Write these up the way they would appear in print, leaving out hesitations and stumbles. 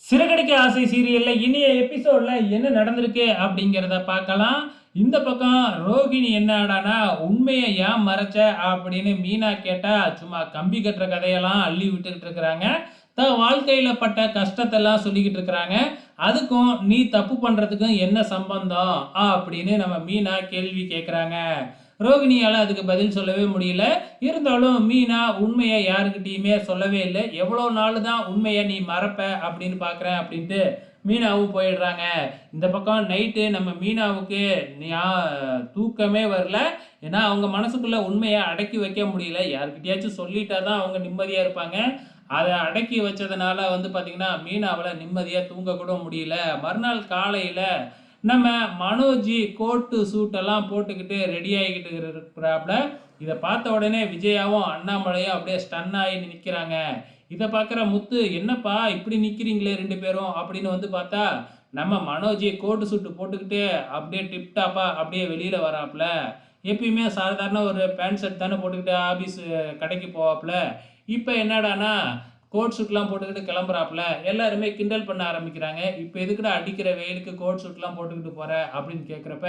சிறகடிக்க ஆசை சீரியல்ல இனிய எபிசோட்ல என்ன நடந்திருக்கு அப்படிங்கிறத பார்க்கலாம். இந்த பக்கம் ரோகிணி என்னடானா உண்மையை ஏன் மறைச்ச அப்படின்னு மீனா கேட்டா சும்மா கம்பி கட்டுற கதையெல்லாம் அள்ளி விட்டுக்கிட்டு இருக்கிறாங்க. தன் வாழ்க்கையில பட்ட கஷ்டத்தெல்லாம் சொல்லிக்கிட்டு இருக்கிறாங்க. அதுக்கும் நீ தப்பு பண்றதுக்கும் என்ன சம்பந்தம் அப்படின்னு நம்ம மீனா கேள்வி கேட்குறாங்க. ரோகிணியால் அதுக்கு பதில் சொல்லவே முடியல. இருந்தாலும் மீனா உண்மையை யாருக்கிட்டேயுமே சொல்லவே இல்லை. எவ்வளோ நாள் தான் உண்மையை நீ மறப்ப அப்படின்னு பார்க்குறேன் அப்படின்ட்டு மீனாவும் போயிடுறாங்க. இந்த பக்கம் நைட்டு நம்ம மீனாவுக்கு தூக்கமே வரல. ஏன்னா அவங்க மனசுக்குள்ள உண்மையை அடக்கி வைக்க முடியல. யாருக்கிட்டையாச்சும் சொல்லிட்டா தான் அவங்க நிம்மதியாக இருப்பாங்க. அதை அடக்கி வச்சதுனால பார்த்தீங்கன்னா மீனாவால் நிம்மதியாக தூங்க கூட முடியல. மறுநாள் காலையில் நம்ம மனோஜி கோட்டு சூட்டெல்லாம் போட்டுக்கிட்டு ரெடி ஆகிக்கிட்டு இருக்கிறாப்புல. இதை பார்த்த உடனே விஜயாவும் அண்ணாமலையும் அப்படியே ஸ்டன் ஆகி நிற்கிறாங்க. இதை பார்க்குற முத்து, என்னப்பா இப்படி நிற்கிறீங்களே ரெண்டு பேரும் அப்படின்னு பார்த்தா நம்ம மனோஜி கோட்டு சூட்டு போட்டுக்கிட்டு அப்படியே டிப்டாப்பா அப்படியே வெளியில் வராப்புல. எப்பயுமே சாதாரண ஒரு பேண்ட் ஷர்ட் தானே போட்டுக்கிட்டு ஆஃபீஸ் கடைக்கு போவாப்புல. இப்போ என்னடானா கோட் ஷூட்லாம் போட்டுக்கிட்டு கிளம்புறாப்புல. எல்லாருமே கிண்டல் பண்ண ஆரம்பிக்கிறாங்க. இப்போ எதுக்குடா அடிக்கிற வெயிலுக்கு கோட் ஷூட்லாம் போட்டுக்கிட்டு போற அப்படின்னு கேட்குறப்ப,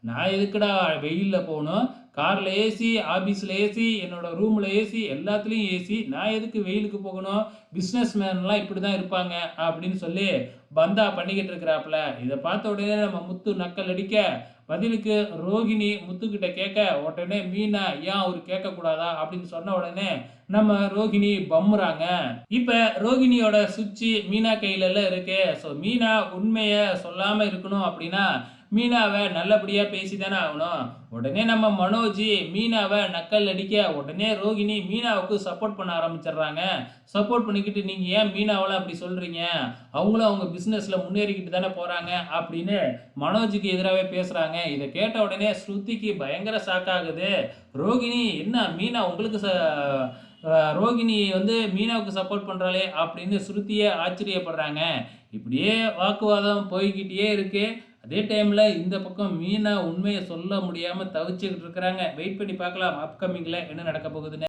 நான் எதுக்குடா வெயிலில் போகணும், காரில் ஏசி, ஆஃபீஸில் ஏசி, என்னோட ரூமில் ஏசி, எல்லாத்துலேயும் ஏசி, நான் எதுக்கு வெயிலுக்கு போகணும், பிஸ்னஸ் மேன்லாம் இப்படி தான் இருப்பாங்க அப்படின்னு சொல்லி பந்தா பண்ணிக்கிட்டு இருக்கிறாப்புல. இதை பார்த்த உடனே நம்ம முத்து நக்கல் அடிக்க, பதிலுக்கு ரோகிணி முத்துக்கிட்ட கேட்க, உடனே மீனா ஏன் அவர் கேட்கக்கூடாதா அப்படின்னு சொன்ன உடனே நம்ம ரோகிணி பம்முறாங்க. இப்ப ரோகிணியோட சுவிட்சு மீனா கையில இருக்கு. ஸோ மீனா உண்மையை சொல்லாம இருக்கணும் அப்படின்னா மீனாவை நல்லபடியா பேசிதானே ஆகணும். உடனே நம்ம மனோஜி மீனாவை நக்கல் அடிக்க உடனே ரோகிணி மீனாவுக்கு சப்போர்ட் பண்ண ஆரம்பிச்சிடுறாங்க. சப்போர்ட் பண்ணிக்கிட்டு நீங்க ஏன் மீனாவால் அப்படி சொல்றீங்க, அவங்களும் அவங்க பிஸ்னஸ்ல முன்னேறிக்கிட்டு தானே போறாங்க அப்படின்னு மனோஜுக்கு எதிராகவே பேசுறாங்க. இதை கேட்ட உடனே ஸ்ருதிக்கு பயங்கர ஷாக் ஆகுது. ரோகிணி என்ன மீனா உங்களுக்கு ரோகிணி மீனாவுக்கு சப்போர்ட் பண்ணுறாளே அப்படின்னு ஸ்ருதியே ஆச்சரியப்படுறாங்க. இப்படியே வாக்குவாதம் போய்கிட்டே இருக்கு. அதே டைமில் இந்த பக்கம் மீனா உண்மையை சொல்ல முடியாமல் தவிச்சுக்கிட்டு இருக்கிறாங்க. வெயிட் பண்ணி பார்க்கலாம் அப்கமிங்கில் என்ன நடக்க போகுதுன்னு.